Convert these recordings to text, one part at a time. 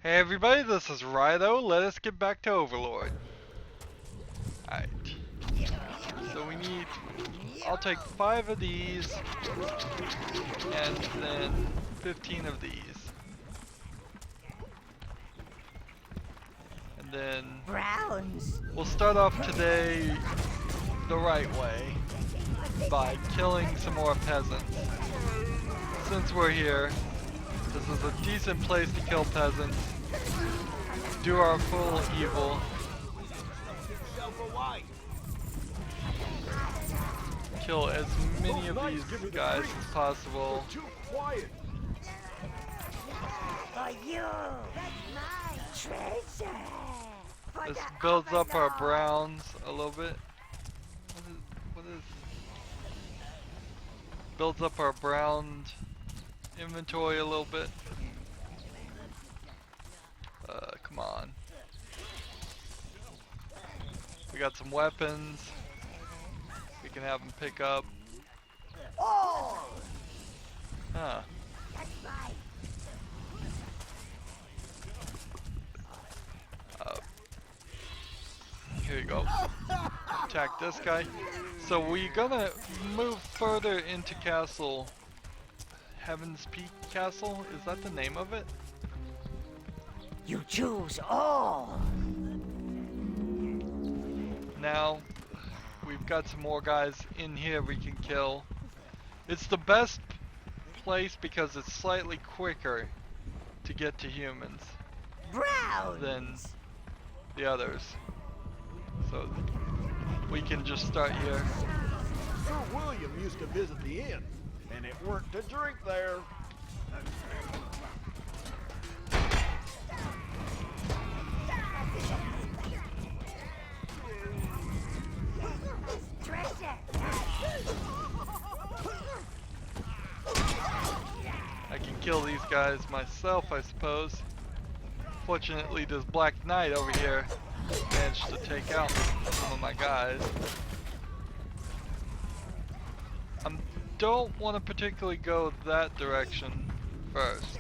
Hey everybody, this is Rydo. Let us get back to Overlord. Alright. So we need... I'll take 5 of these, and then 15 of these. And then... Browns. We'll start off today the right way, by killing some more peasants. Since we're here, this is a decent place to kill peasants. Do our full evil. Kill as many of these guys as possible. For you, my treasure. This builds up our browns a little bit. What is builds up our brown inventory a little bit. Come on. We got some weapons. We can have them pick up. Oh, Huh. that's mine. Here you go. Attack this guy. So we're gonna move further into Castle. Heaven's Peak Castle? Is that the name of it? You choose all. Now, we've got some more guys in here we can kill. It's the best place because it's slightly quicker to get to humans Browns. than the others. So we can just start here. Sir William used to visit the inn, and it worked to drink there. Treasure. I can kill these guys myself, I suppose. Fortunately, this Black Knight over here managed to take out some of my guys. I don't want to particularly go that direction first,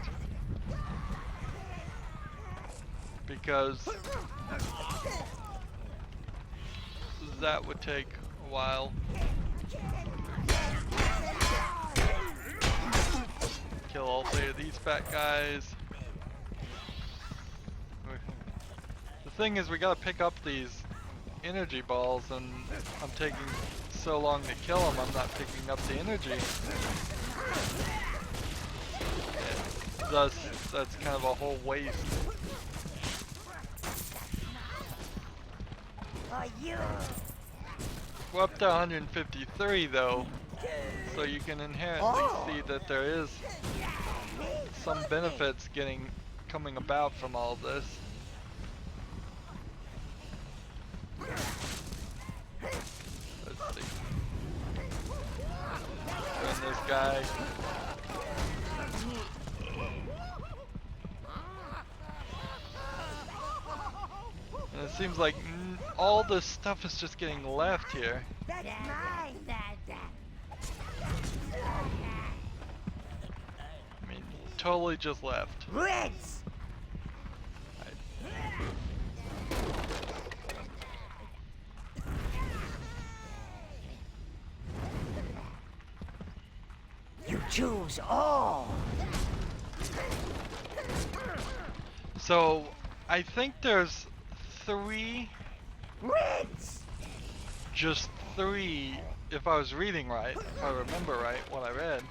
because that would take a while. Kill all 3 of these fat guys. The thing is, we gotta pick up these energy balls, and I'm taking so long to kill them, I'm not picking up the energy. And thus, that's kind of a whole waste. For you. We're up to 153 though, so you can inherently see that there is some benefits coming about from all of this. Let's see. Turn this guy. And it seems like all this stuff is just getting left here. That's mine. I mean, totally just left. Reds. You choose all. So, I think there's 3, Reds. just 3, if I was reading right, if I remember right what I read.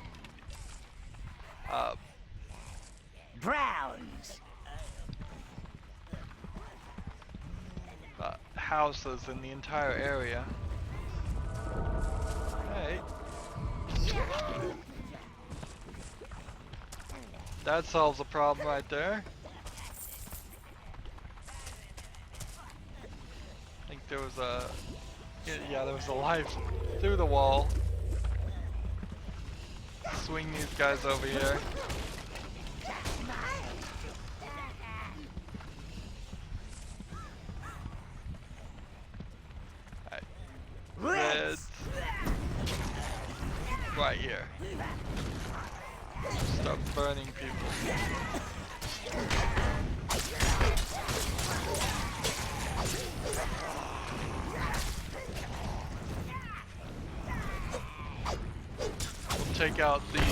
Browns. Houses in the entire area. Hey. That solves a problem right there. I think there was a... Yeah, there was a life through the wall. Swing these guys over here. Reds. Right here. Start burning people. take out this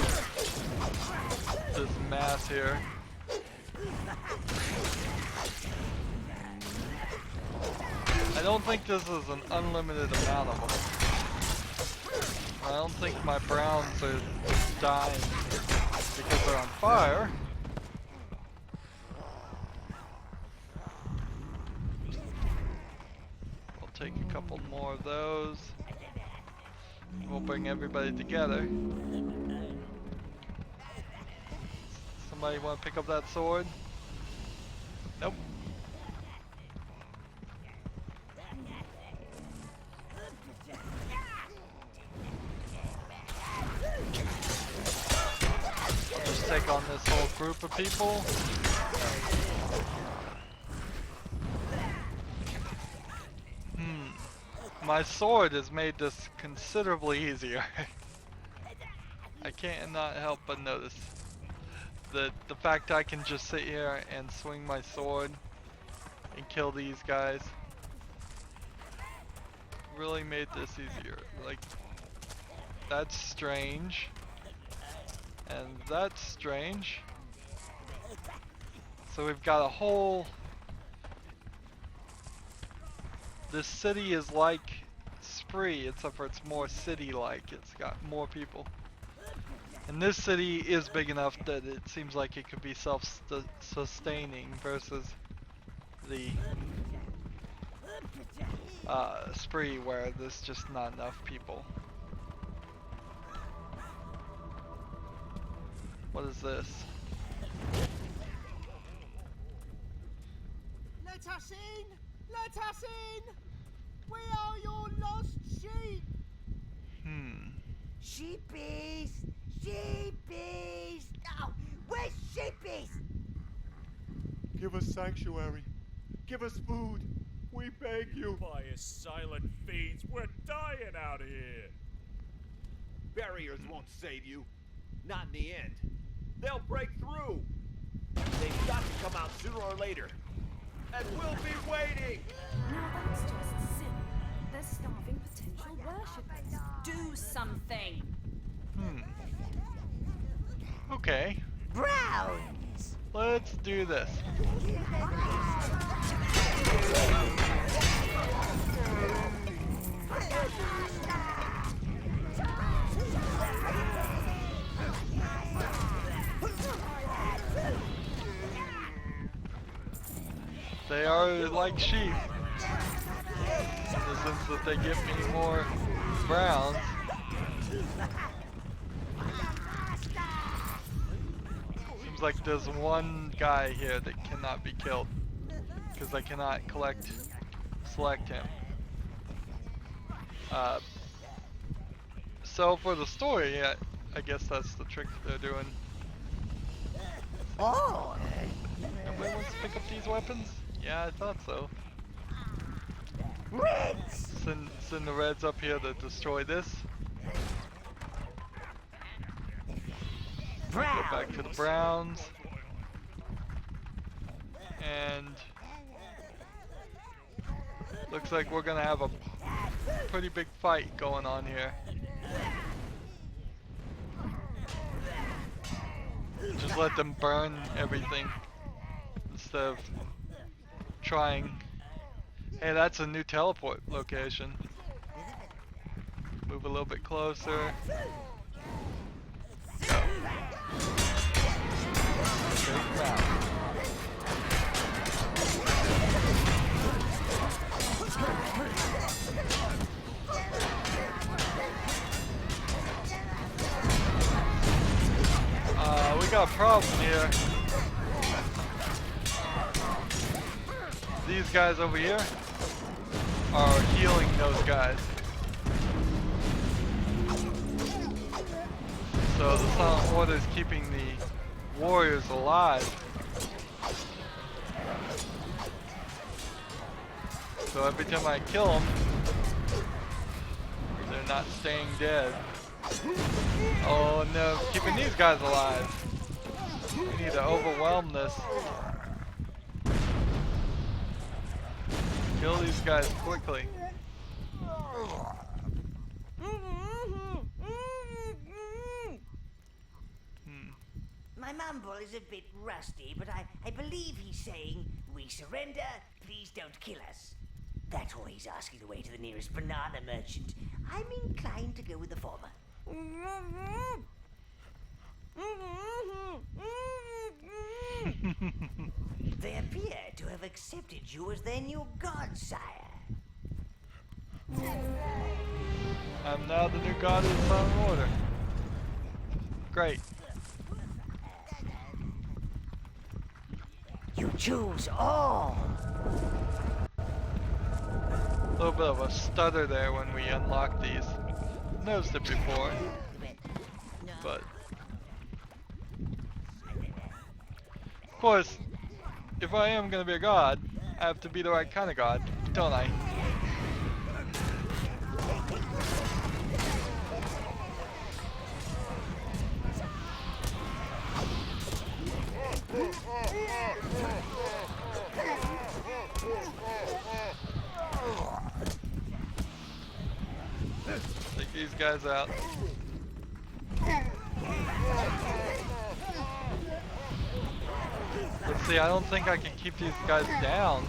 mass here. I don't think this is an unlimited amount of them. I don't think my browns are dying because they're on fire. We'll take a couple more of those. We'll bring everybody together. Somebody want to pick up that sword? Nope. Just take on this whole group of people. My sword has made this considerably easier. I can't not help but notice that the fact I can just sit here and swing my sword and kill these guys really made this easier. Like, that's strange. And that's strange. So we've got a whole... This city is like Spree, except for it's more city-like. It's got more people. And this city is big enough that it seems like it could be self-sustaining versus the Spree where there's just not enough people. What is this? Let us in! Let us in! We are your lost sheep! Sheepies! Sheepies! Oh, where's sheepies? Give us sanctuary. Give us food. We beg you. Pious silent fiends, we're dying out here. Barriers won't save you. Not in the end. They'll break through. They've got to come out sooner or later. And we'll be waiting. Now that's just sin. They're starving potential worshippers. Do something. Okay. Browns! Let's do this. They are like sheep, in the sense that they give me more browns. Seems like there's one guy here that cannot be killed, because I cannot select him. So for the story, I guess that's the trick they're doing. Oh! Nobody wants to pick up these weapons? Yeah, I thought so. Reds! Send the Reds up here to destroy this. Go back to the Browns. And looks like we're gonna have a pretty big fight going on here. Just let them burn everything instead of trying. Hey, that's a new teleport location. Move a little bit closer. Go. Take them out. We got a problem here. These guys over here are healing those guys. So the Silent Order is keeping the warriors alive. So every time I kill them, they're not staying dead. Oh no, keeping these guys alive. We need to overwhelm this. Kill these guys quickly. My mumble is a bit rusty, but I believe he's saying, "We surrender, please don't kill us." That's or he's asking the way to the nearest banana merchant. I'm inclined to go with the former. They appear to have accepted you as their new god, sire. I'm now the new god of the Silent Order. Great. You choose all. A little bit of a stutter there when we unlock these. Noticed it before, but of course, if I am gonna be a god, I have to be the right kind of god, don't I? Take these guys out. Let's see, I don't think I can keep these guys down.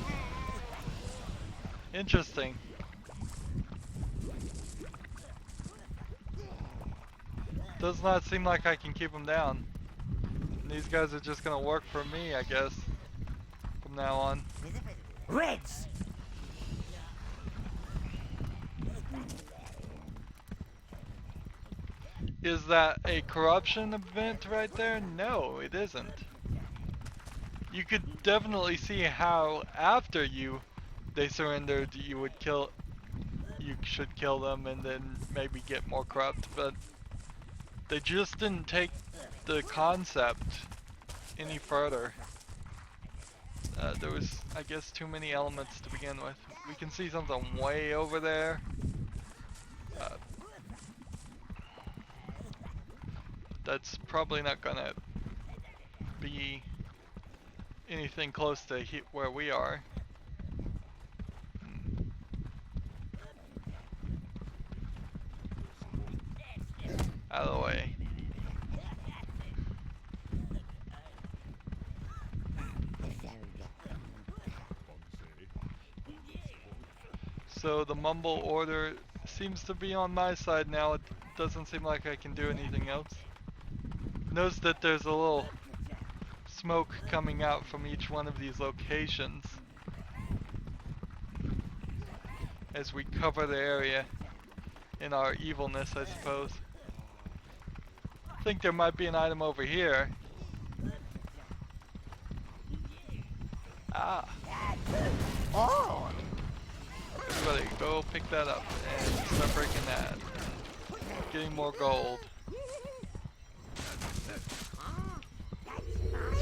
Interesting. Does not seem like I can keep them down. And these guys are just gonna work for me, I guess, from now on. Reds. Is that a corruption event right there? No, it isn't. You could definitely see how after they surrendered, you should kill them and then maybe get more corrupt, but they just didn't take the concept any further. There was, I guess, too many elements to begin with. We can see something way over there. That's probably not gonna be anything close to where we are. Out of the way. So the mumble order seems to be on my side now. It doesn't seem like I can do anything else. Notice that there's a little smoke coming out from each one of these locations as we cover the area in our evilness, I suppose. I think there might be an item over here. Ah. Oh. Everybody go pick that up and start breaking that. Getting more gold.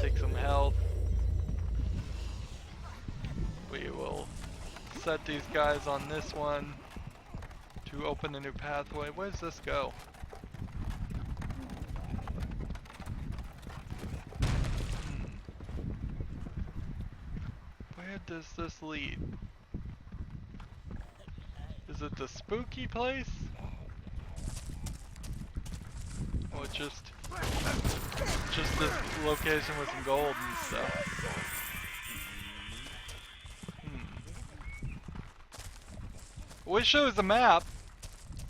Take some health. We will set these guys on this one to open a new pathway. Where does this go? Where does this lead? Is it the spooky place? Or just this location with some gold and stuff? Wish there was a map.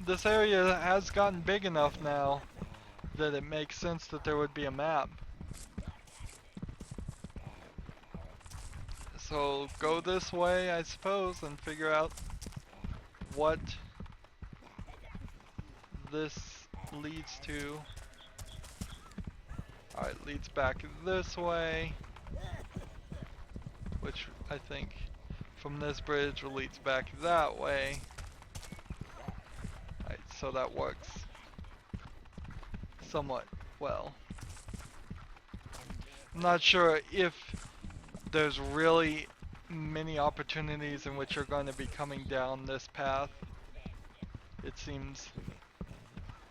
This area has gotten big enough now that it makes sense that there would be a map. So go this way, I suppose, and figure out what this leads to. Alright, leads back this way, which I think from this bridge leads back that way. Alright, so that works somewhat well. I'm not sure if there's really many opportunities in which you're going to be coming down this path. It seems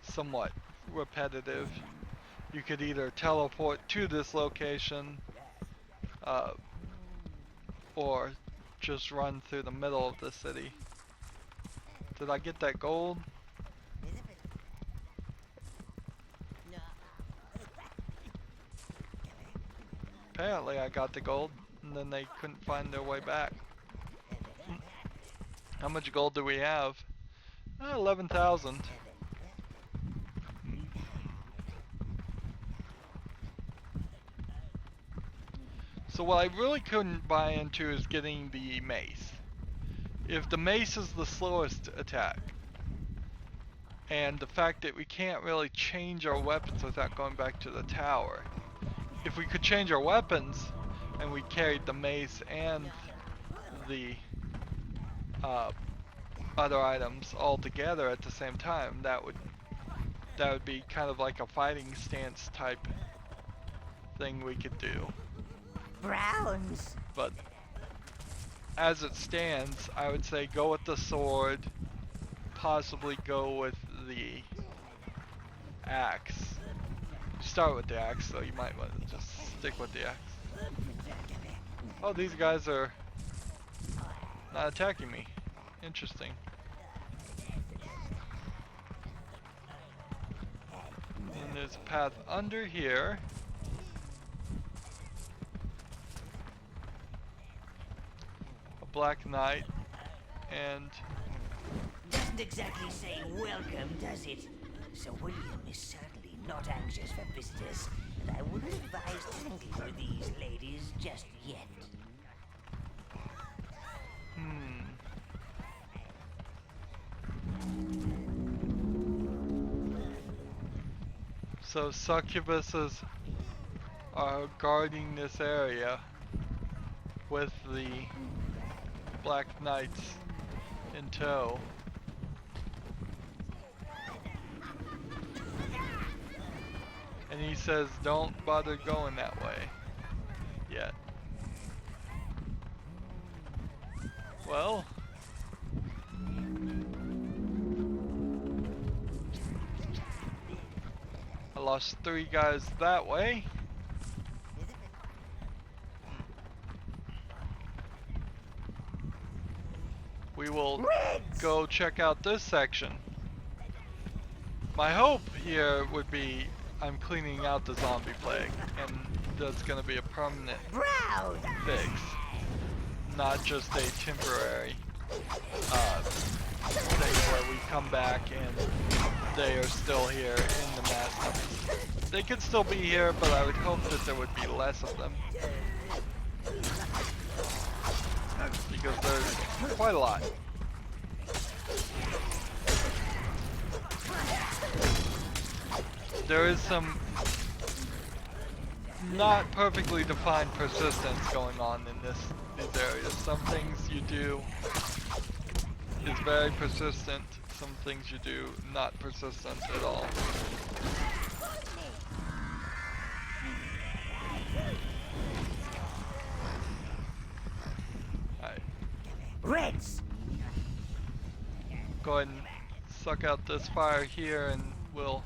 somewhat repetitive. You could either teleport to this location or just run through the middle of the city. Did I get that gold? Apparently I got the gold, and then they couldn't find their way back. How much gold do we have? 11,000. So what I really couldn't buy into is getting the mace. If the mace is the slowest attack, and the fact that we can't really change our weapons without going back to the tower. If we could change our weapons, and we carried the mace and the other items all together at the same time, that would be kind of like a fighting stance type thing we could do. Browns. But as it stands, I would say go with the sword, possibly go with the axe. Start with the axe, so you might want to just stick with the axe. Oh, these guys are not attacking me. Interesting. And there's a path under here. A black knight. And Doesn't exactly say welcome, does it? Sir William is certainly not anxious for visitors, and I wouldn't advise tangling with these ladies just yet. So succubuses are guarding this area with the Black Knights in tow. And he says don't bother going that way yet. Well, I lost 3 guys that way. We will go check out this section. My hope here would be I'm cleaning out the zombie plague, and that's going to be a permanent fix, not just a temporary thing where we come back and they are still here in the mass numbers. They could still be here, but I would hope that there would be less of them, because there's quite a lot. There is some not perfectly defined persistence going on in these areas. Some things you do is very persistent, some things you do not persistent at all. Alright. Reds! Go ahead and suck out this fire here, and we'll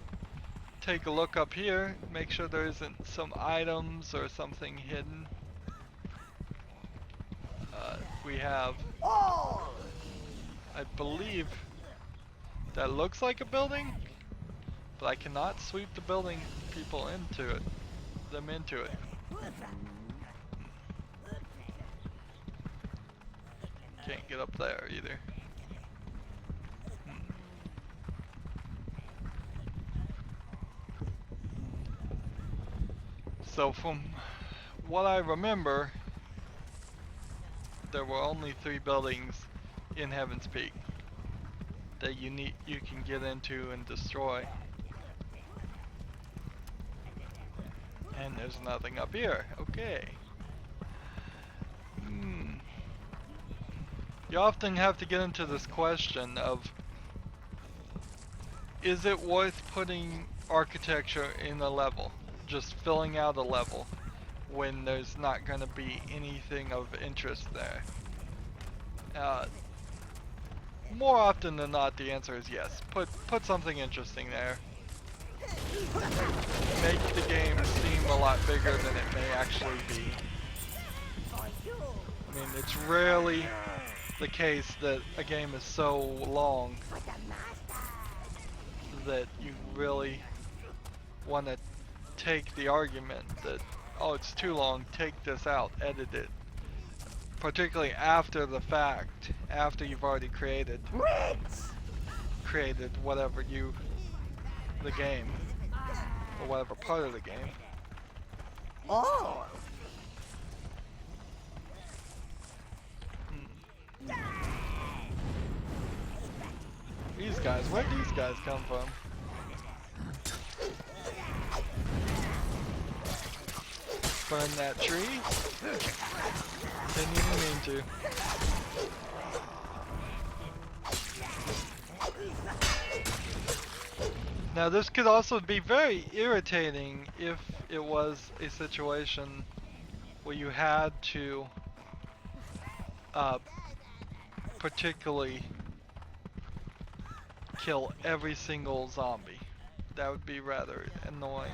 take a look up here, make sure there isn't some items or something hidden. We have, I believe, that looks like a building, but I cannot sweep the building people into it, into it. Can't get up there either. So from what I remember, there were only 3 buildings in Heaven's Peak that you can get into and destroy. And there's nothing up here. Okay. You often have to get into this question of, is it worth putting architecture in a level? Just filling out a level when there's not going to be anything of interest there. More often than not, the answer is yes. Put something interesting there. Make the game seem a lot bigger than it may actually be. I mean, it's rarely the case that a game is so long that you really want to take the argument that oh, it's too long, take this out, edit it. Particularly after the fact, after you've already created whatever the game, or whatever part of the game. Oh! These guys, where'd these guys come from? Burn that tree? Didn't even mean to. Now this could also be very irritating if it was a situation where you had to particularly kill every single zombie. That would be rather annoying.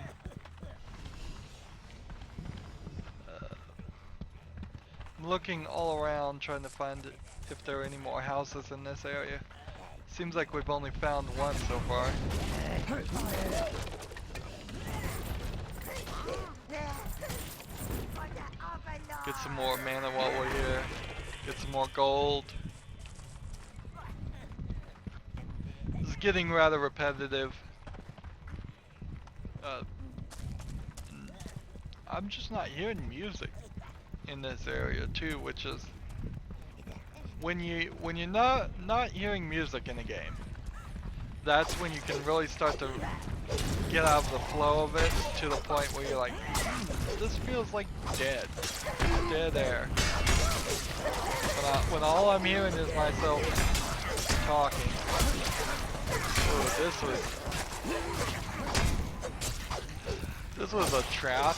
I'm looking all around trying to find if there are any more houses in this area. Seems like we've only found one so far. Get some more mana while we're here. Get some more gold. This is getting rather repetitive. I'm just not hearing music in this area too, which is when you're not hearing music in a game, that's when you can really start to get out of the flow of it to the point where you're like, this feels like dead air. When all I'm hearing is myself talking. Ooh, this was a trap.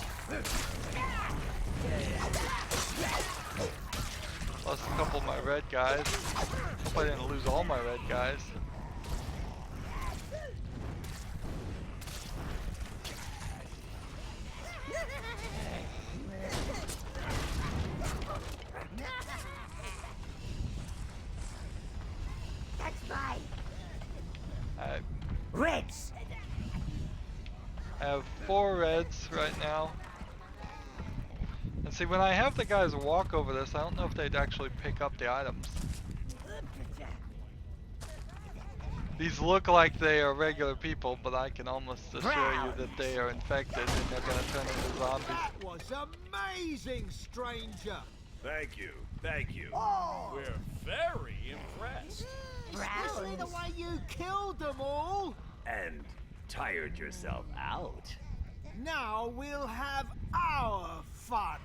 Lost a couple of my red guys. Hope I didn't lose all my red guys. That's right. I Reds. have 4 reds right now. And see, when I have the guys walk over this, I don't know if they'd actually pick up the items. These look like they are regular people, but I can almost assure you that they are infected and they're gonna turn into zombies. That was amazing, stranger. Thank you. Thank you. We're very impressed. Especially the way you killed them all. And tired yourself out. Now we'll have our fun.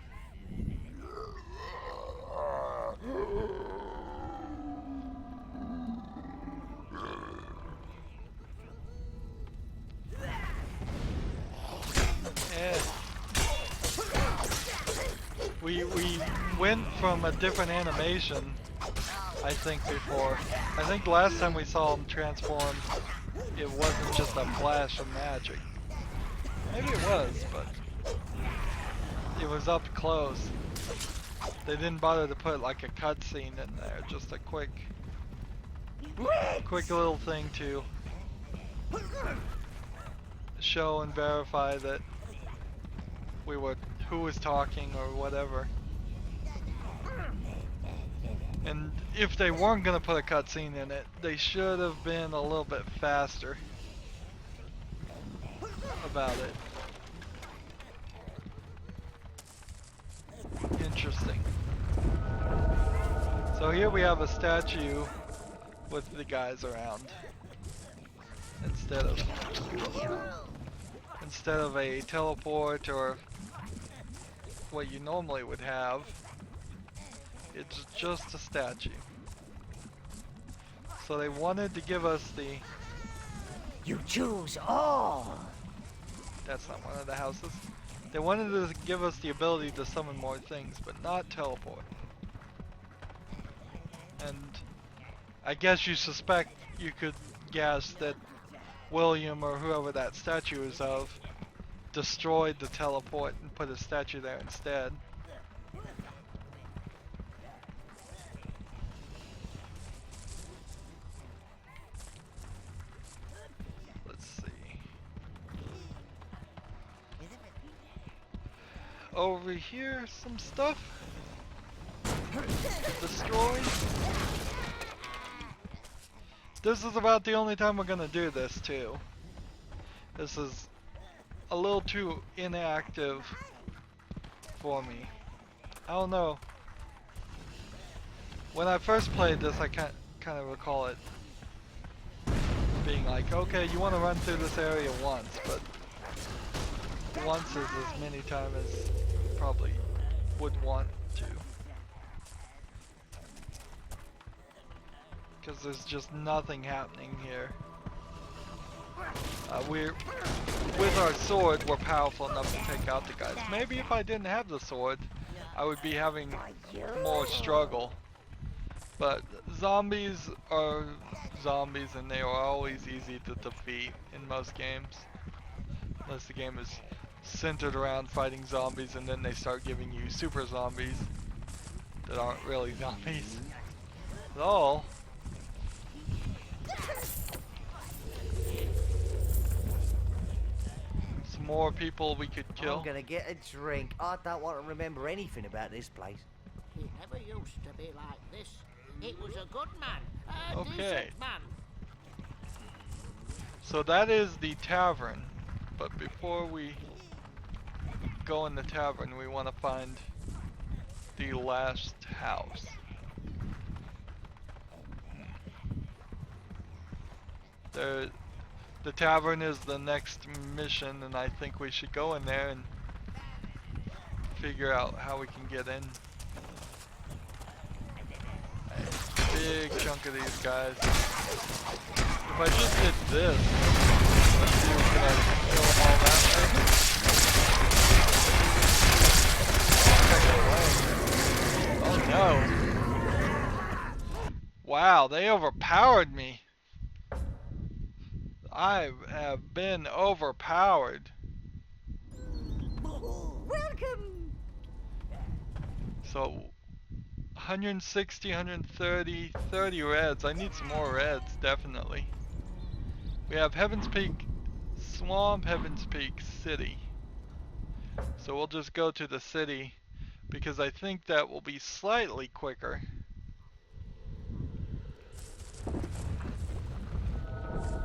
Yeah. We went from a different animation, I think, before. I think last time we saw him transform, it wasn't just a flash of magic. Maybe it was, but it was up close. They didn't bother to put like a cutscene in there, just a quick little thing to show and verify that who was talking or whatever. And if they weren't gonna put a cutscene in it, they should have been a little bit faster about it. Interesting. So here we have a statue with the guys around instead of a teleport or what you normally would have. It's just a statue. So they wanted to give us the... You choose all. That's not one of the houses. They wanted to give us the ability to summon more things, but not teleport. And I guess you could guess that William or whoever that statue is of destroyed the teleport and put a statue there instead. Let's see. over here some stuff. Destroy. This is about the only time we're gonna do this too. This is a little too inactive for me. I don't know. When I first played this, I kind of recall it being like, okay, you want to run through this area once, but once is as many times as you probably would want to. Because there's just nothing happening here. With our sword, we're powerful enough to take out the guys. Maybe if I didn't have the sword, I would be having more struggle. But zombies are zombies, and they are always easy to defeat in most games. Unless the game is centered around fighting zombies, and then they start giving you super zombies that aren't really zombies at all. Some more people we could kill. I'm gonna get a drink. I don't want to remember anything about this place. He never used to be like this. He was a good man, a Okay. decent man. So that is the tavern, but before we go in the tavern, we want to find the last house. The tavern is the next mission, and I think we should go in there and figure out how we can get in. A big chunk of these guys. If I just did this, let's see if we can kill them all that way. Oh no. Wow, they overpowered me. I have been overpowered. Welcome! So 160, 130, 30 reds. I need some more reds, definitely. We have Heaven's Peak Swamp, Heaven's Peak City. So we'll just go to the city because I think that will be slightly quicker.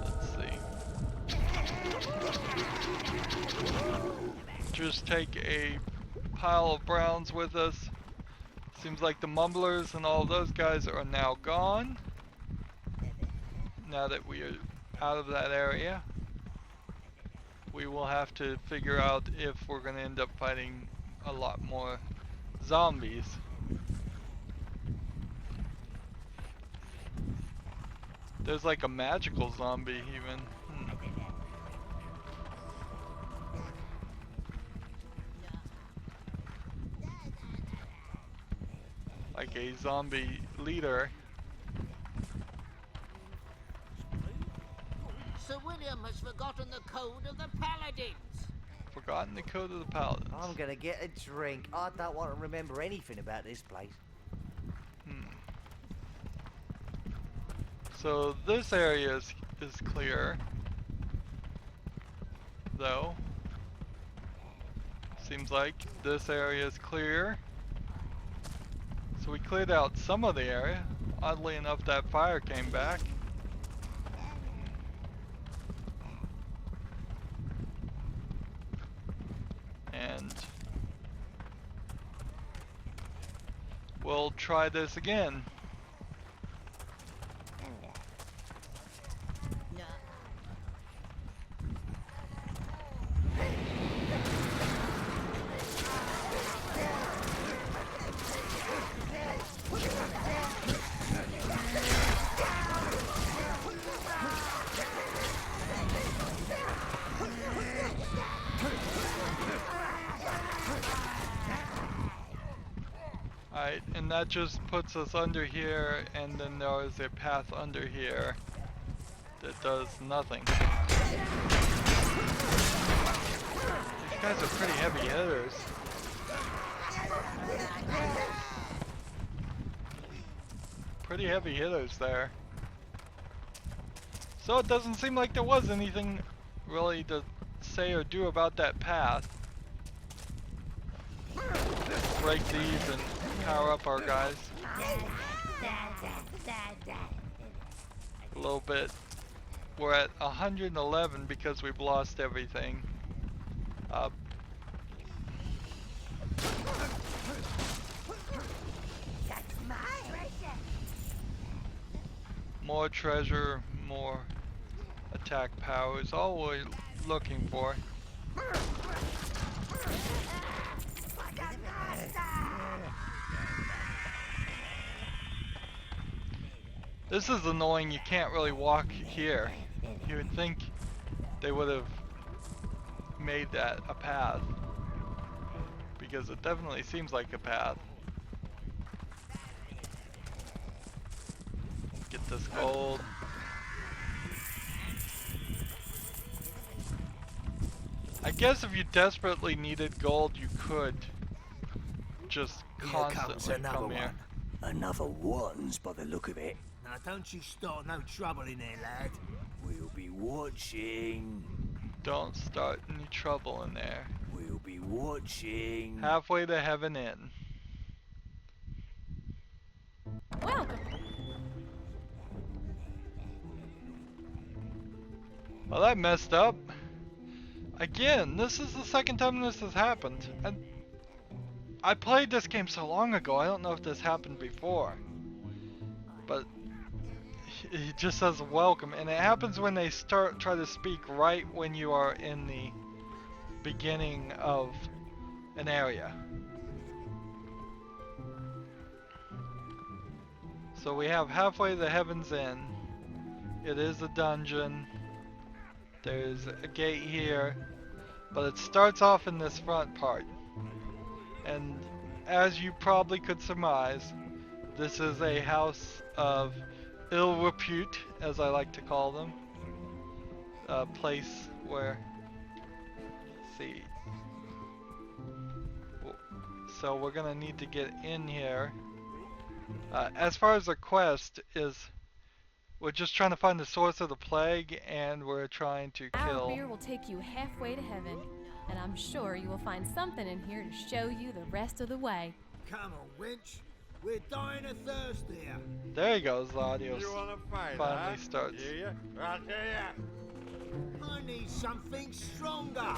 Let's see. Just take a pile of browns with us. Seems like the mumblers and all of those guys are now gone. Now that we are out of that area, we will have to figure out if we're going to end up fighting a lot more zombies. There's like a magical zombie even. Like a zombie leader. Sir William has forgotten the code of the Paladins. Forgotten the code of the Paladins. I'm gonna get a drink. I don't want to remember anything about this place. So this area is clear, though. Seems like this area is clear. So we cleared out some of the area. Oddly enough, that fire came back. And we'll try this again. Alright, and that just puts us under here, and then there is a path under here that does nothing. These guys are pretty heavy hitters. Pretty heavy hitters there. So it doesn't seem like there was anything really to say or do about that path. break these and power up our guys a little bit. We're at 111 because we've lost everything. More treasure, more attack power is all we're looking for. This is annoying, you can't really walk here. You would think they would have made that a path, because it definitely seems like a path. Get this gold. I guess if you desperately needed gold, you could just constantly come here. Another ones by the look of it. Now don't you start no trouble in there, lad. We'll be watching. Don't start any trouble in there. We'll be watching. Halfway to heaven in. Welcome. Well, that messed up. Again, this is the second time this has happened. And I played this game so long ago, I don't know if this happened before. But it just says welcome, and it happens when they try to speak right when you are in the beginning of an area. So we have halfway to the heavens in. It is a dungeon. There's a gate here, but it starts off in this front part. And as you probably could surmise, this is a house of ill repute, as I like to call them. A place where, let's see. So we're gonna need to get in here. As far as the quest is, we're just trying to find the source of the plague, and we're trying to kill. Our beer will take you halfway to heaven, and I'm sure you will find something in here to show you the rest of the way. Come on, wench. We're dying of thirst here. There he goes, the audio You wanna fight, finally starts. Do ya? I'll tell ya. I need something stronger.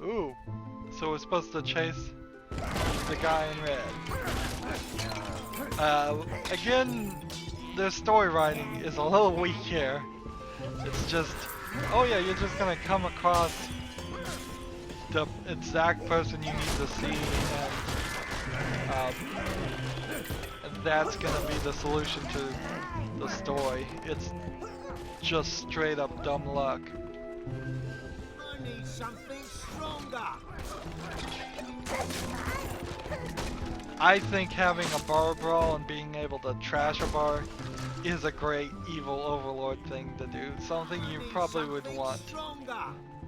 Ooh, so we're supposed to chase the guy in red. Again, the story writing is a little weak here. It's just, oh yeah, you're just gonna come across the exact person you need to see, and that's gonna be the solution to the story. It's just straight up dumb luck. I need something stronger. I think having a bar brawl and being able to trash a bar is a great evil overlord thing to do. Something you probably would want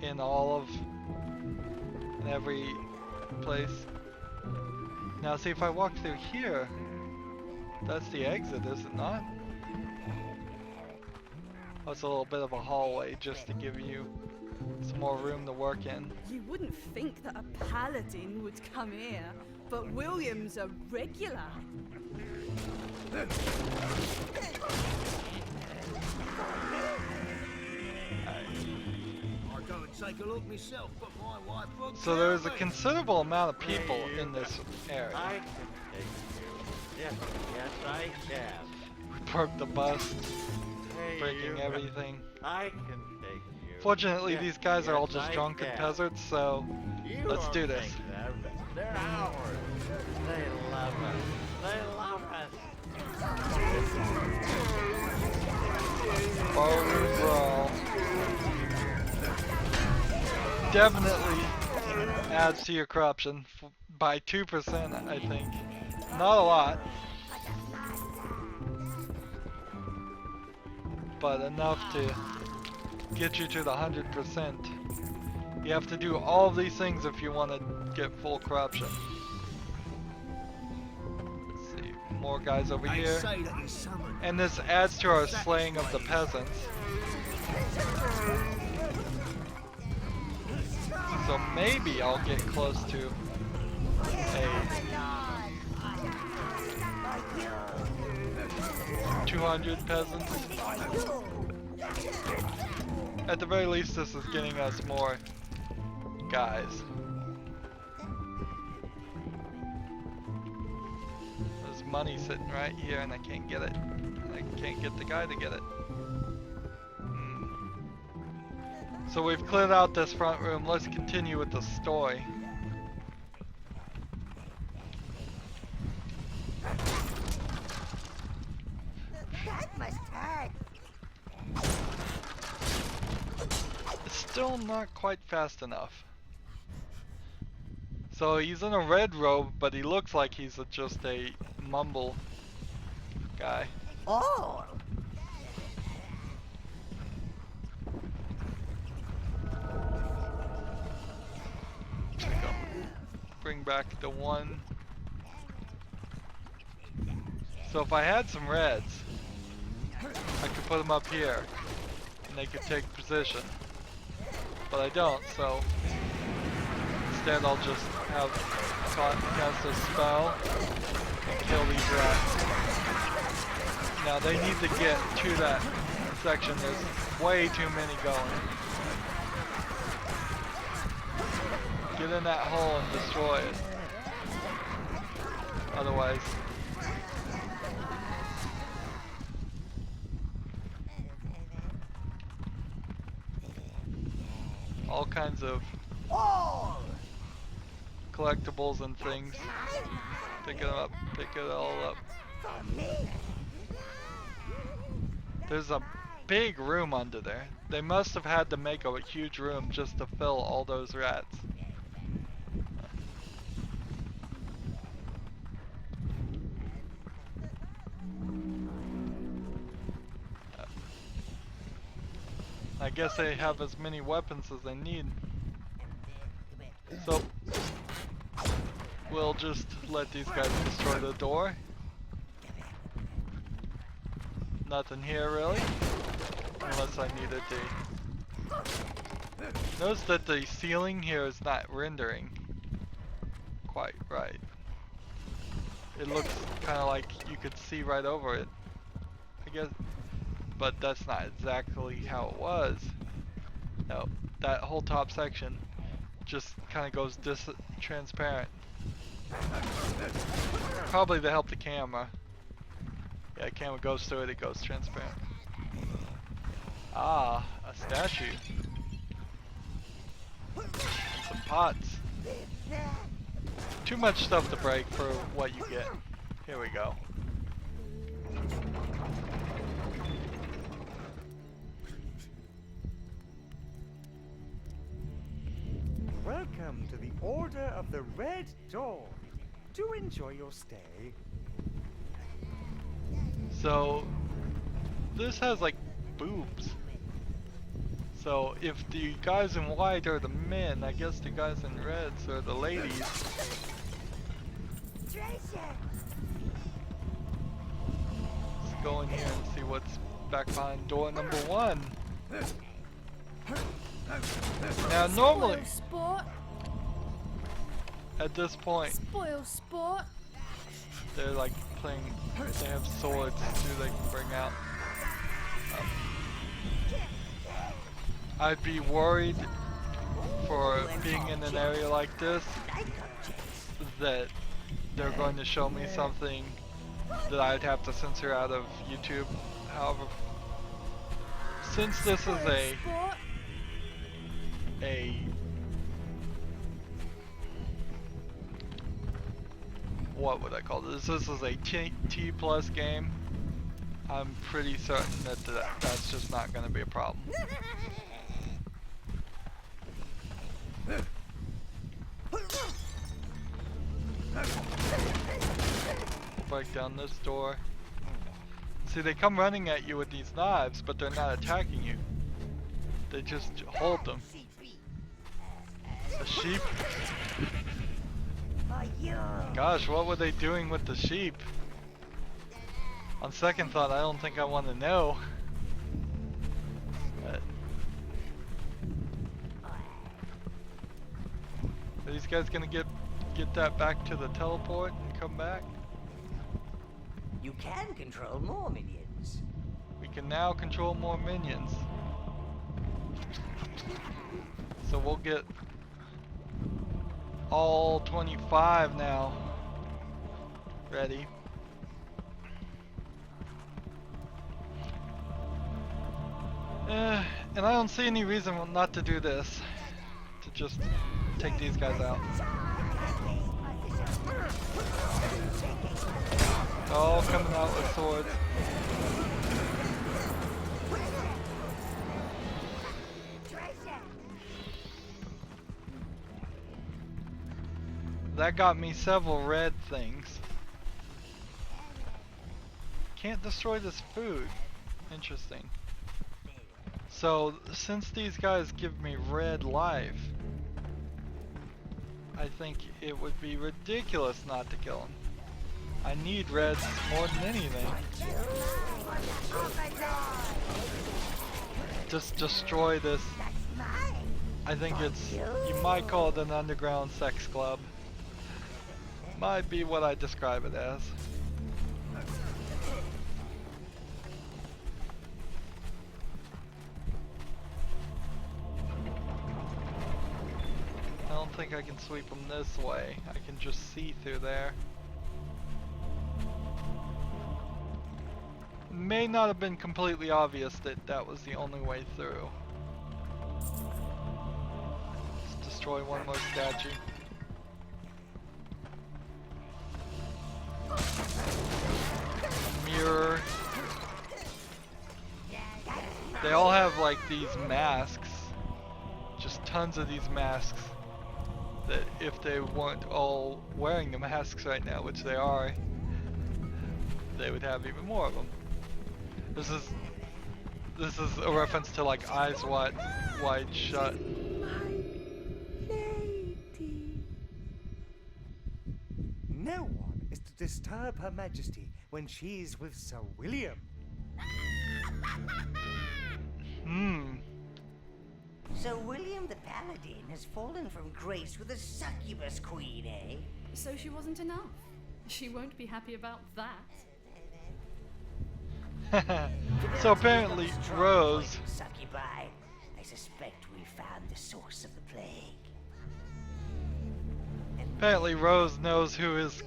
in every place. Now see, if I walk through here, that's the exit, is it not? Oh, it's a little bit of a hallway just to give you some more room to work in. You wouldn't think that a paladin would come here, but William's a regular. I'll go and take a look myself, but my wife won't. So there's a considerable amount of people in this area. I can take you. Yes, I can. We parked the bus, Hey, breaking you. everything. I can take you. Fortunately, Yes, these guys are all yes, just I drunken can. peasants, so You let's don't do this. think that. They're ours. They love us. They love us. Barroom brawl. Definitely adds to your corruption by 2%, I think. Not a lot, but enough to get you to the 100%. You have to do all of these things if you want to get full corruption. Let's see. more guys over here. Say that he's summoned. And this adds to our slaying of the peasants. So maybe I'll get close to a 200 peasants. At the very least, this is getting us more guys. There's money sitting right here and I can't get it. I can't get the guy to get it. So we've cleared out this front room. Let's continue with the story. That must hurt. It's still not quite fast enough. So he's in a red robe, but he looks like he's just a mumble guy. Oh! Bring back the one. So if I had some reds, I could put them up here and they could take position. But I don't, so instead I'll just have cast a spell and kill these rats. Now they need to get to that section. There's way too many going. Get in that hole and destroy it. Otherwise, all kinds of collectibles and things. Pick it up, pick it all up. There's a big room under there. They must have had to make a huge room just to fill all those rats. I guess they have as many weapons as they need. So we'll just let these guys destroy the door. Nothing here really, unless I needed to. Notice that the ceiling here is not rendering quite right. It looks kind of like you could see right over it, I guess. But that's not exactly how it was. No, that whole top section just kind of goes transparent. Probably to help the camera. Yeah, the camera goes through it, it goes transparent. Ah, a statue. And some pots. Too much stuff to break for what you get. Here we go. Welcome to the Order of the Red Dawn. Do enjoy your stay. So, this has like boobs. So, if the guys in white are the men, I guess the guys in reds are the ladies. Let's go in here and see what's back behind door number 1. Now normally, Sport. at this point, Spoil sport. they're like playing, they have swords too they can bring out. I'd be worried for being in an area like this that they're going to show me something that I'd have to censor out of YouTube. However, since this is what would I call this? This is a T plus game. I'm pretty certain that that's just not going to be a problem. Break down this door. See, they come running at you with these knives, but they're not attacking you. They just hold them. The sheep? Gosh, what were they doing with the sheep? On second thought, I don't think I want to know. But are these guys gonna get that back to the teleport and come back? You can control more minions. We can now control more minions. So we'll get all 25 now ready. And I don't see any reason not to do this. To just take these guys out. All coming out with swords. That got me several red things. Can't destroy this food. Interesting. So, since these guys give me red life, I think it would be ridiculous not to kill them. I need reds more than anything. Just destroy this. I think it's, you might call it an underground sex club. Might be what I describe it as. I don't think I can sweep them this way. I can just see through there. May not have been completely obvious that that was the only way through. Let's destroy one more statue. Mirror. They all have like these masks. Just tons of these masks. That if they weren't all wearing the masks right now, which they are, they would have even more of them. This is a reference to like Eyes Wide Shut. No one is to disturb Her Majesty when she's with Sir William. So William the Paladin has fallen from grace with a succubus queen, eh? So she wasn't enough. She won't be happy about that. So apparently Rose. Succubi. I suspect we found the source of the plague. Apparently Rose knows who his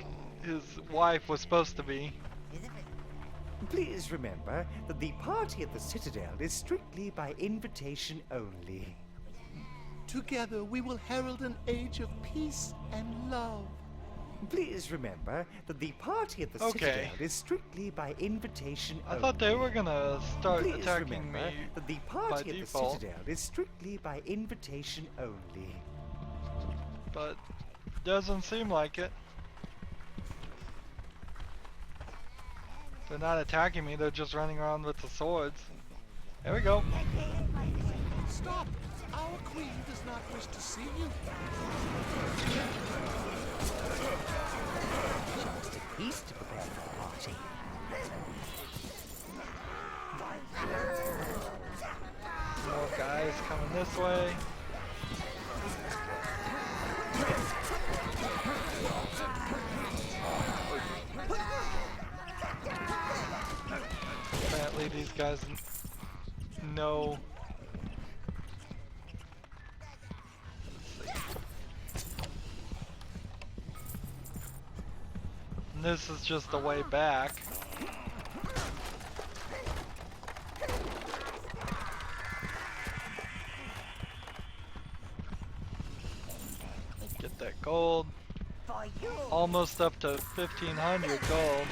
wife was supposed to be. Please remember that the party at the Citadel is strictly by invitation only. Together we will herald an age of peace and love. Please remember that the party at the Citadel is strictly by invitation only. I thought they were gonna start Please attacking remember me that the by party at the default, Citadel is strictly by invitation only. but doesn't seem like it. They're not attacking me, they're just running around with the swords. There we go. Stop! Our queen does not wish to see you. Just a piece to prepare for the party. More guys coming this way. Apparently these guys know. And this is just the way back. Get that gold. Almost up to 1,500 gold.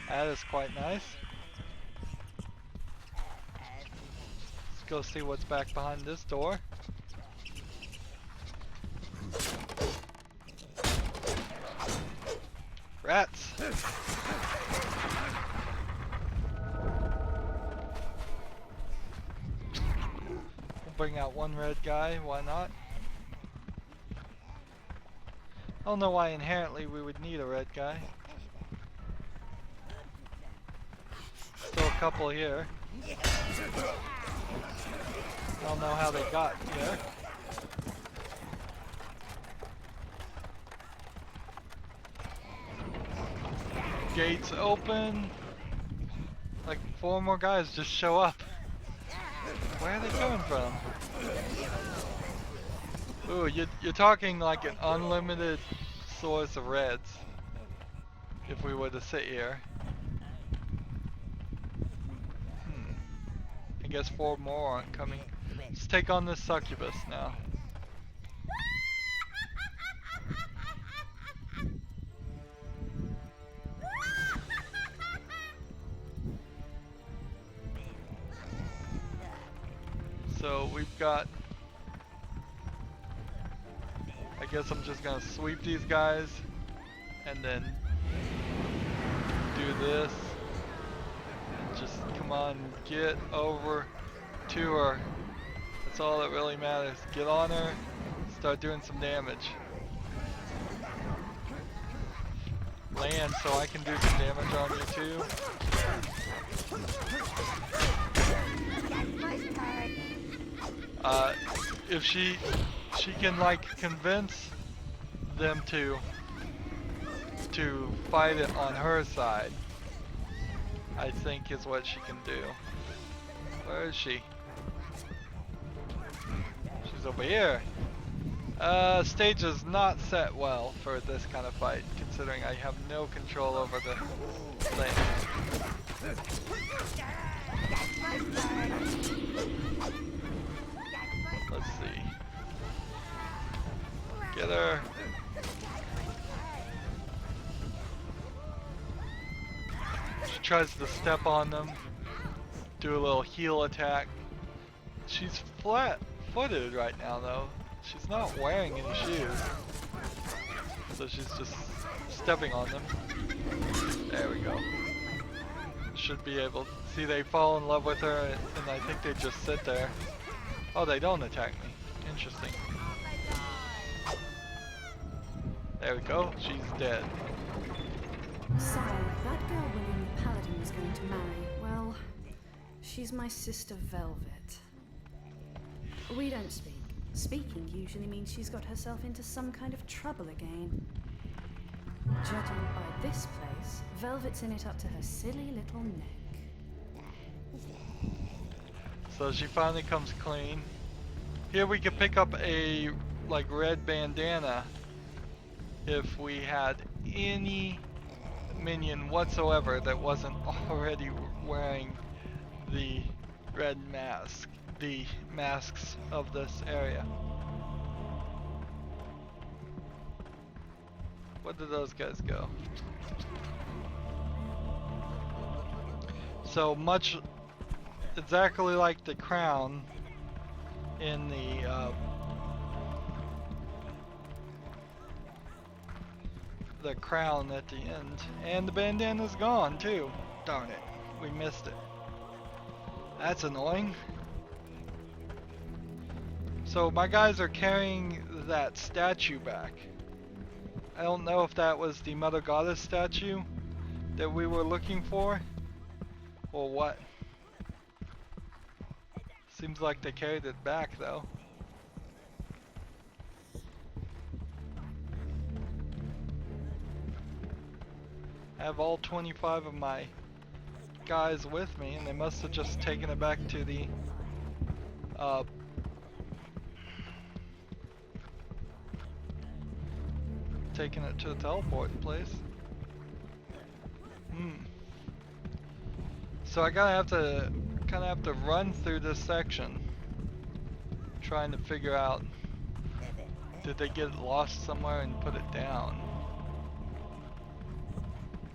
That is quite nice. Let's go see what's back behind this door. Rats! We'll bring out one red guy, why not? I don't know why inherently we would need a red guy. couple here. I don't know how they got here. Gates open. Like 4 more guys just show up. Where are they coming from? Ooh, you're talking like an unlimited source of reds. If we were to sit here. I guess 4 more aren't coming. Let's take on this succubus now. So we've got, I guess I'm just gonna sweep these guys and then do this and just come on, get over to her. That's all that really matters. Get on her, start doing some damage. Land so I can do some damage on you too. If she can like convince them to fight it on her side, I think is what she can do. Where is she? She's over here. Stage is not set well for this kind of fight, considering I have no control over the thing. Let's see. Get her. She tries to step on them, do a little heel attack. She's flat-footed right now though. She's not wearing any shoes. So she's just stepping on them. There we go. Should be able to see they fall in love with her and I think they just sit there. Oh, they don't attack me. Interesting. There we go. She's dead. So, that girl William the Paladin was going to marry, well, she's my sister Velvet. We don't speak. Speaking usually means she's got herself into some kind of trouble again. Judging by this place, Velvet's in it up to her silly little neck. So she finally comes clean. Here we could pick up a like red bandana if we had any minion whatsoever that wasn't already wearing the red mask, the masks of this area. Where did those guys go? So much exactly like the crown in the crown at the end, and the bandana's gone too. Darn it, we missed it. That's annoying. So my guys are carrying that statue back. I don't know if that was the Mother Goddess statue that we were looking for or what. Seems like they carried it back though. I have all 25 of my guys with me and they must have just taken it back to the taking it to the teleport place. So I kind of have to run through this section, trying to figure out, did they get lost somewhere and put it down?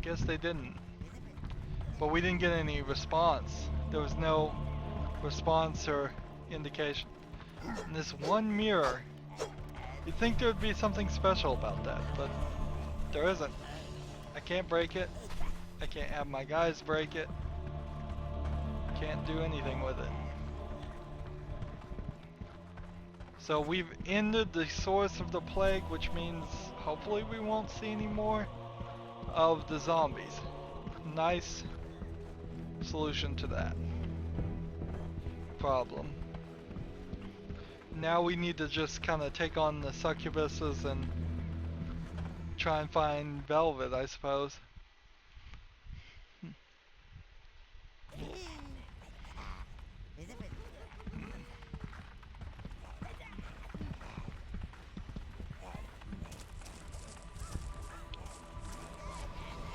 Guess they didn't. But we didn't get any response. There was no response or indication. And this one mirror, you'd think there would be something special about that, but there isn't. I can't break it. I can't have my guys break it. Can't do anything with it. So we've ended the source of the plague, which means hopefully we won't see any more of the zombies. Nice solution to that problem. Now we need to just kind of take on the succubuses and try and find Velvet, I suppose.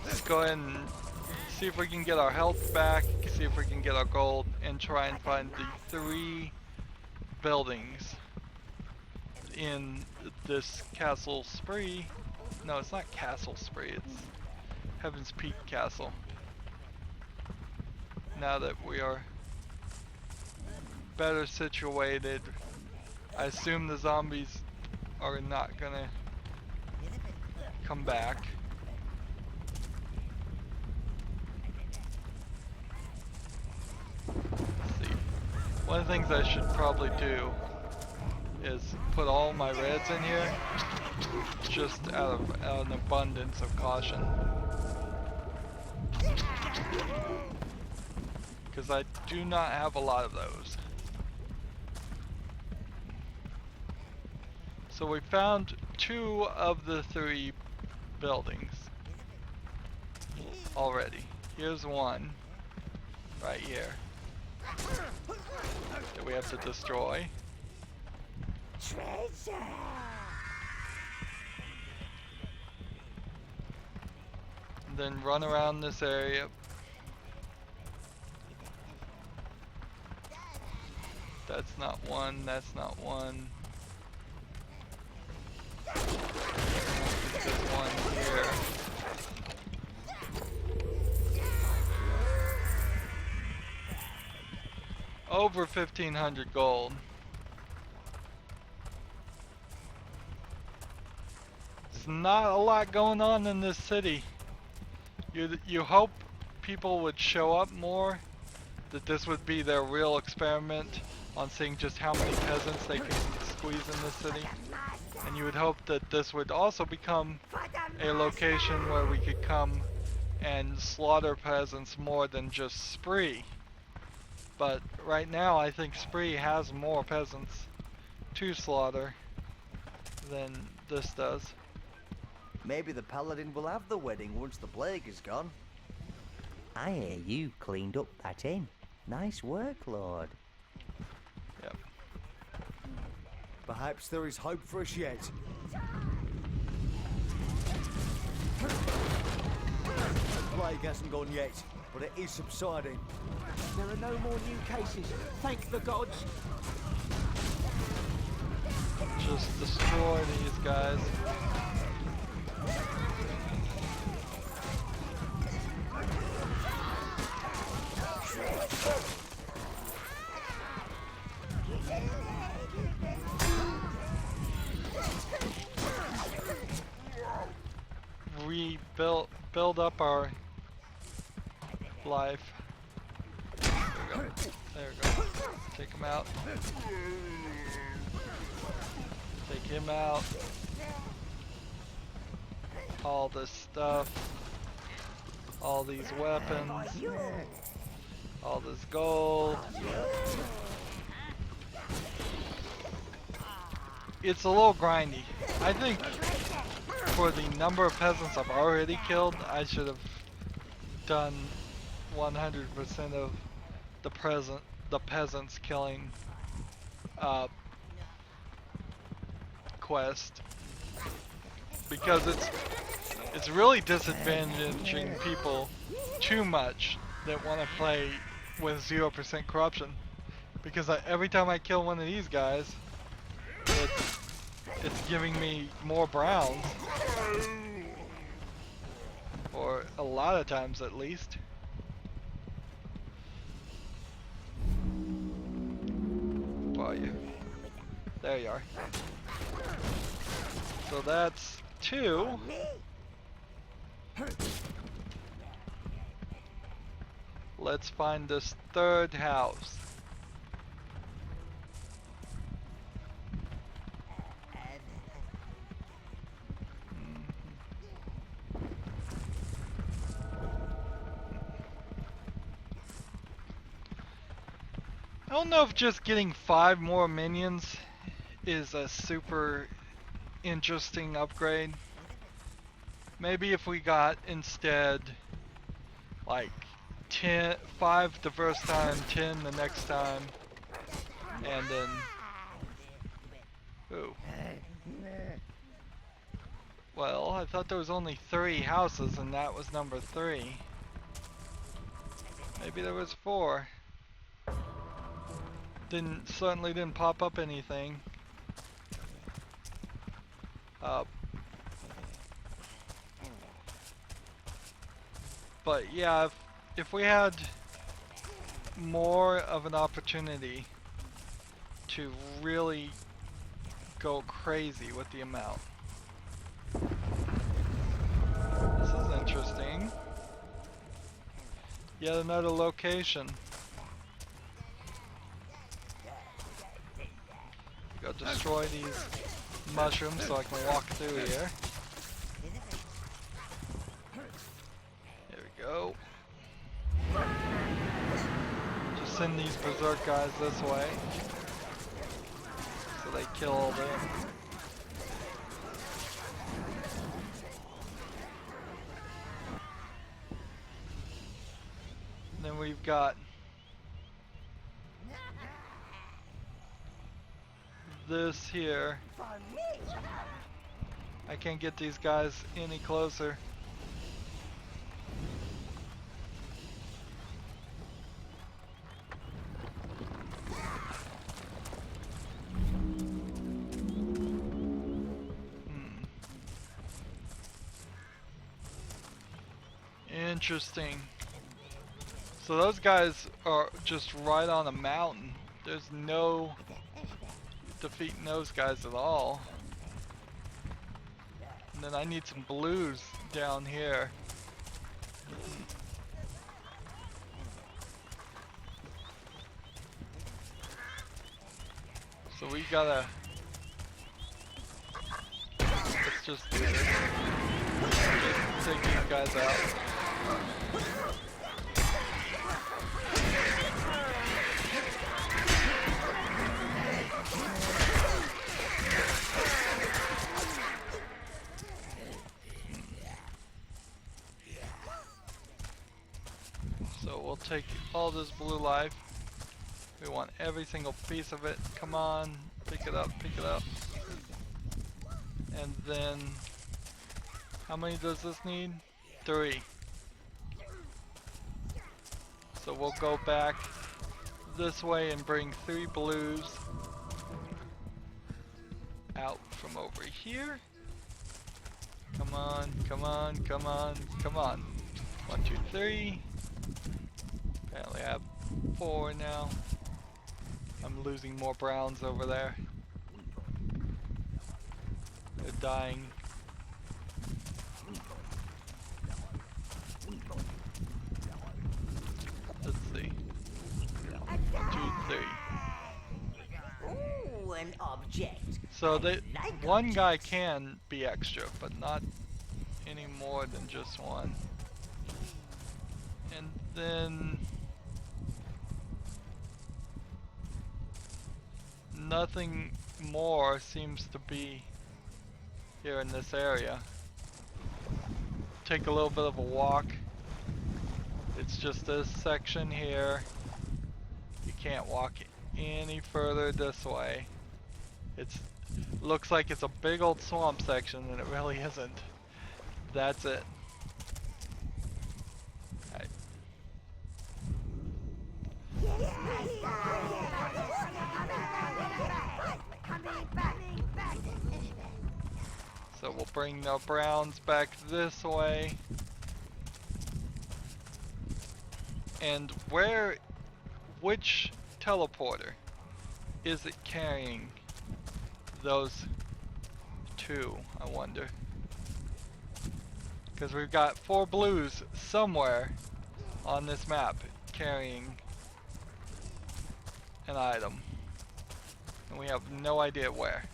Let's go ahead and see if we can get our health back, see if we can get our gold, and try and find the 3 buildings in this Castle Spree. No, it's not Castle Spree, it's Heaven's Peak Castle. Now that we are better situated, I assume the zombies are not gonna come back. Let's see. One of the things I should probably do is put all my reds in here, just out of an abundance of caution. Because I do not have a lot of those. So we found 2 of the 3 buildings already. Here's one right here that we have to destroy. Treasure! And then run around this area. That's not one, that's not one. There's one here. Over 1,500 gold. There's not a lot going on in this city. You hope people would show up more, that this would be their real experiment on seeing just how many peasants they can squeeze in the city. And you would hope that this would also become a location where we could come and slaughter peasants more than just Spree. But right now I think Spree has more peasants to slaughter than this does. Maybe the paladin will have the wedding once the plague is gone. I hear you cleaned up that inn. Nice work, Lord. Yep. Perhaps there is hope for us yet. The plague hasn't gone yet, but it is subsiding. There are no more new cases. Thank the gods. Just destroy these guys. We build up our life. There we go. There we go. Take him out. Take him out. All this stuff. All these weapons. All this gold. It's a little grindy. I think for the number of peasants I've already killed, I should have done 100% of the peasants killing quest, because it's really disadvantaging people too much that want to play with 0% corruption, because every time I kill one of these guys, it's giving me more browns, or a lot of times at least. Where are you? There you are. So that's 2. Let's find this 3rd house. I don't know if just getting 5 more minions is a super interesting upgrade. Maybe if we got instead like 5 the first time, 10 the next time, and then ooh. Well, I thought there was only 3 houses and that was number 3. Maybe there was 4. Certainly didn't pop up anything. But yeah, if we had more of an opportunity to really go crazy with the amount. This is interesting. Yet another location. Go destroy these mushrooms so I can walk through here. There we go. Just send these berserk guys this way so they kill all them. And then we've got this here. I can't get these guys any closer. Interesting. So those guys are just right on a mountain. There's no defeating those guys at all. And then I need some blues down here. So we gotta... Let's just do this. Just take these guys out. So we'll take all this blue life. We want every single piece of it. Come on, pick it up, pick it up. And then, how many does this need? 3. So we'll go back this way and bring 3 blues out from over here. Come on, come on, come on, come on. 1, 2, 3. Apparently I have 4 now. I'm losing more browns over there. They're dying. Let's see. 1, 2, 3. Ooh, an object. So one guy can be extra, but not any more than just one. And then nothing more seems to be here in this area. Take a little bit of a walk. It's just this section here. You can't walk any further this way. Looks like it's a big old swamp section, and it really isn't. That's it. Alright. So we'll bring the browns back this way. And which teleporter is it carrying those 2, I wonder? Because we've got 4 blues somewhere on this map carrying an item. And we have no idea where.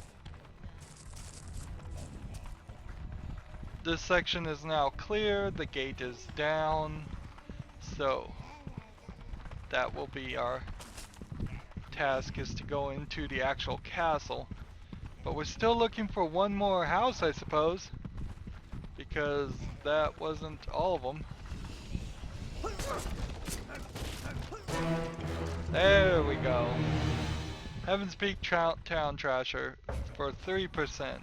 This section is now clear, the gate is down, so that will be our task is to go into the actual castle. But we're still looking for one more house, I suppose. Because that wasn't all of them. There we go. Heaven's Peak Town Trasher for 3%.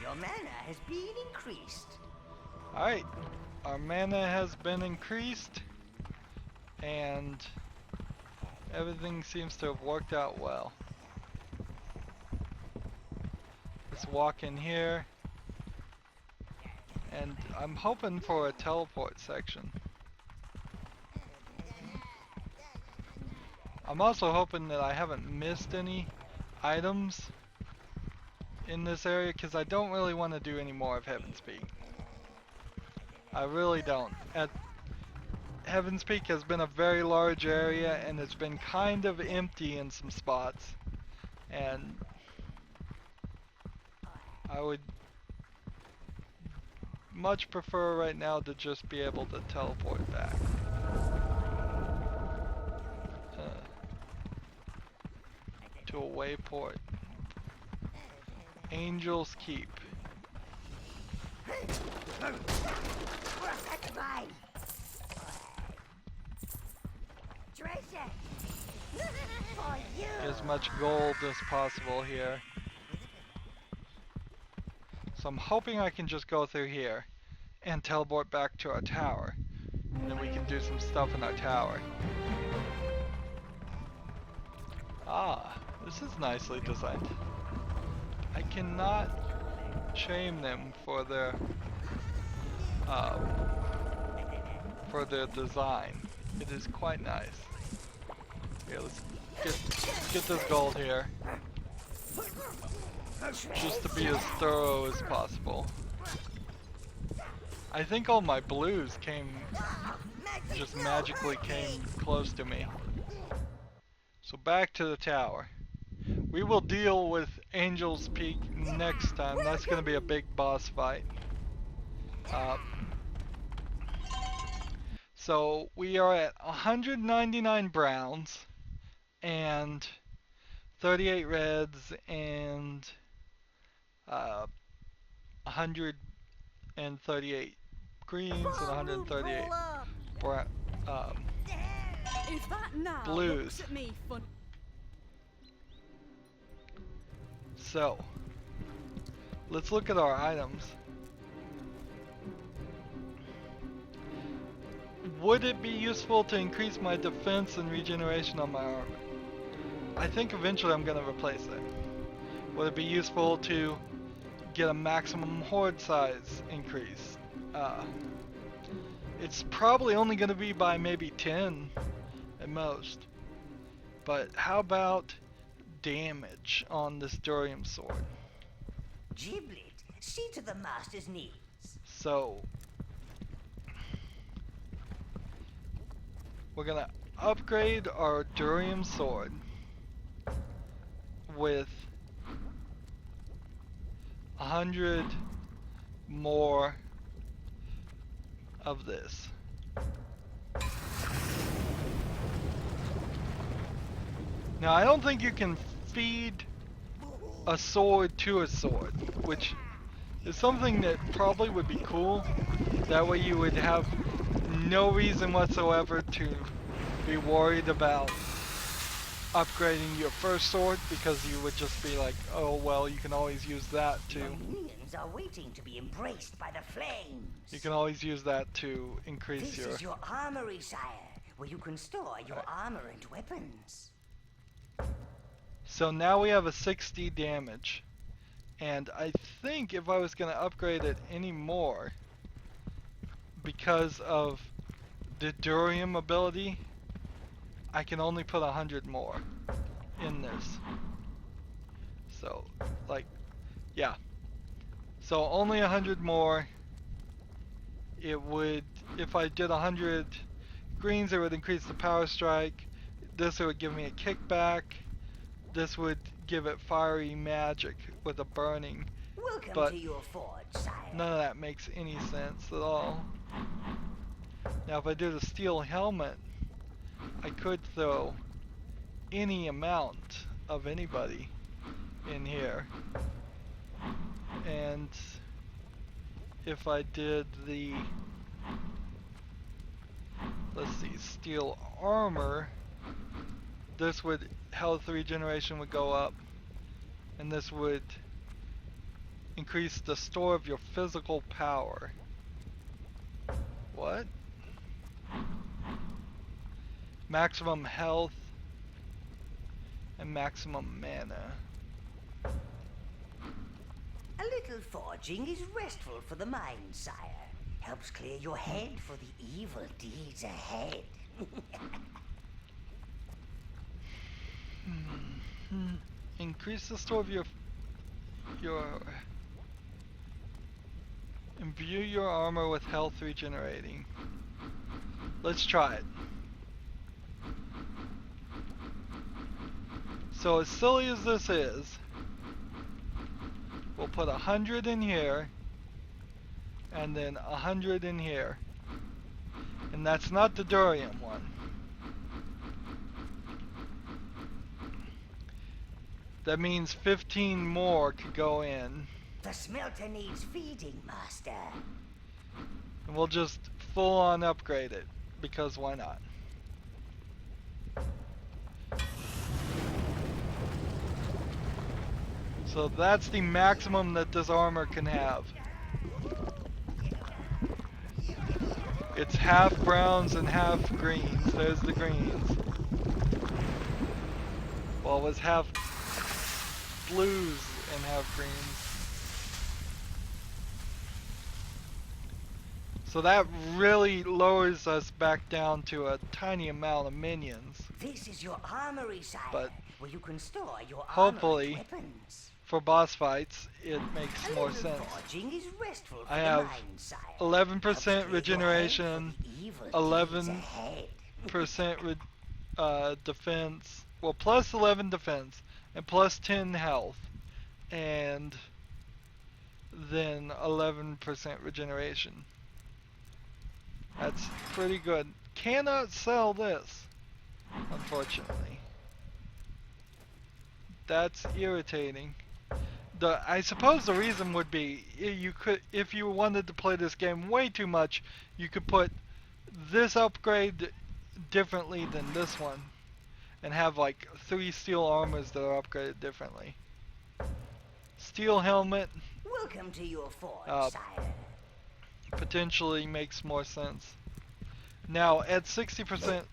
Your mana has been increased. Alright, our mana has been increased, and everything seems to have worked out well. Let's walk in here, and I'm hoping for a teleport section. I'm also hoping that I haven't missed any items in this area, because I don't really want to do any more of Heaven's Peak. I really don't. Heaven's Peak has been a very large area, and it's been kind of empty in some spots, and I would much prefer right now to just be able to teleport back. To a wayport. Angel's Keep. As much gold as possible here. So I'm hoping I can just go through here and teleport back to our tower. And then we can do some stuff in our tower. Ah, this is nicely designed. I cannot shame them for their design. It is quite nice. Okay, let's get this gold here, just to be as thorough as possible. I think all my blues just magically came close to me. So back to the tower. We will deal with Angel's Peak next time. That's going to be a big boss fight. So we are at 199 browns and 38 reds and 138 greens and 138 If that now blues. looks at me fun. So let's look at our items. Would it be useful to increase my defense and regeneration on my armor? I think eventually I'm going to replace it. Would it be useful to get a maximum horde size increase? It's probably only going to be by maybe 10 at most. But how about damage on this Durium sword? Giblet, see to the master's needs. So we're gonna upgrade our Durium sword with 100 more of this. Now I don't think you can feed a sword to a sword, which is something that probably would be cool. That way you would have no reason whatsoever to be worried about upgrading your first sword, because you would just be like, oh well, you can always use that to... Your minions are waiting to be embraced by the flames. You can always use that to increase This is your armory, sire, where you can store your armor and weapons. So now we have a 60 damage. And I think if I was going to upgrade it any more, because of the Durium ability, I can only put 100 more in this. So, like, yeah. So only 100 more. It would, if I did 100 greens, it would increase the power strike. This would give me a kickback. This would give it fiery magic with a burning Welcome but to your forge, sire. none of that makes any sense at all. Now if I did a steel helmet, I could throw any amount of anybody in here. And if I did the, let's see, steel armor, this would, health regeneration would go up, and this would increase the store of your physical power. What? Maximum health and maximum mana. A little forging is restful for the mind, sire. Helps clear your head for the evil deeds ahead. Increase the store of your imbue your armor with health regenerating. Let's try it. So as silly as this is, we'll put 100 in here and then 100 in here, and that's not the durian one. That means 15 more could go in. The smelter needs feeding, master. And we'll just full on upgrade it, because why not? So that's the maximum that this armor can have. It's half browns and half greens. There's the greens. Well, it was half blues and half greens. So that really lowers us back down to a tiny amount of minions. This is your armory, sire, But where you can store your hopefully, armored weapons. for boss fights, it makes more sense. Forging is restful for I the have mind, sire. 11% regeneration, 11% defense, well, plus 11 defense, and plus 10 health, and then 11% regeneration. That's pretty good. Cannot sell this, unfortunately. That's irritating. I suppose the reason would be you could, if you wanted to play this game way too much, you could put this upgrade differently than this one, and have like 3 steel armors that are upgraded differently. Steel helmet. Welcome to your forge, sire. Potentially makes more sense. Now at 60%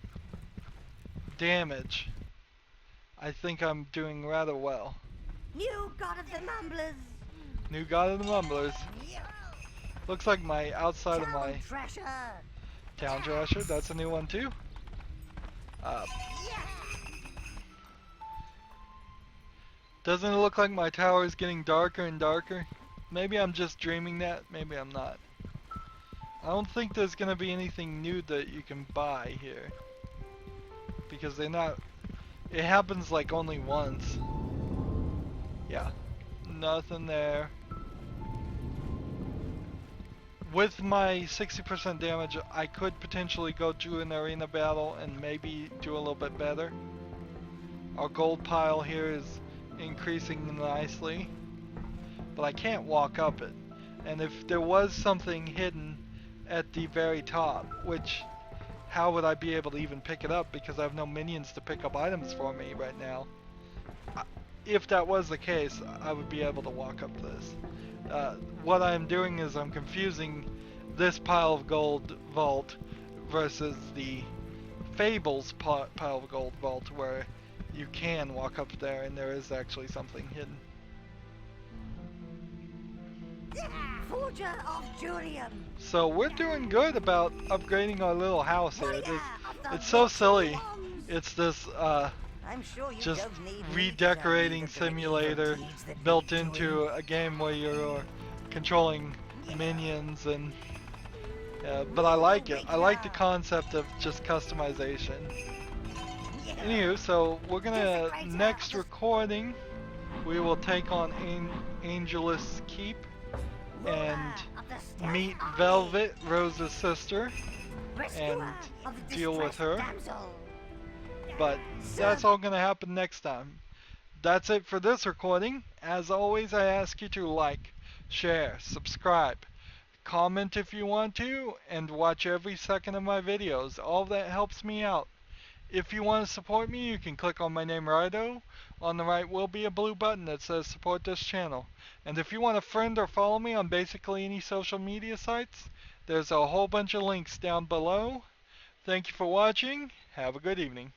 damage, I think I'm doing rather well. New god of the mumblers. New god of the mumblers. Looks like my outside of my town trasher. That's a new one too. Doesn't it look like my tower is getting darker and darker? Maybe I'm just dreaming that. Maybe I'm not. I don't think there's gonna be anything new that you can buy here, because they're not. It happens like only once. Yeah, nothing there. With my 60% damage, I could potentially go to an arena battle and maybe do a little bit better. Our gold pile here is increasing nicely, but I can't walk up it. And if there was something hidden at the very top, which, how would I be able to even pick it up, because I have no minions to pick up items for me right now. If that was the case, I would be able to walk up this. What I'm doing is I'm confusing this pile of gold vault versus the Fables pile of gold vault, where you can walk up there and there is actually something hidden. Forger of Jurium. So we're doing good about upgrading our little house here. It's so silly. It's this just redecorating simulator built into a game where you're controlling minions, and but I like it. I like the concept of just customization. Anywho, so we're gonna next recording we will take on Angelus Keep and meet Velvet, Rose's sister, and deal with her. But that's all going to happen next time. That's it for this recording. As always, I ask you to like, share, subscribe, comment if you want to, and watch every second of my videos. All that helps me out. If you want to support me, you can click on my name, Rydo. On the right will be a blue button that says support this channel. And if you want to friend or follow me on basically any social media sites, there's a whole bunch of links down below. Thank you for watching. Have a good evening.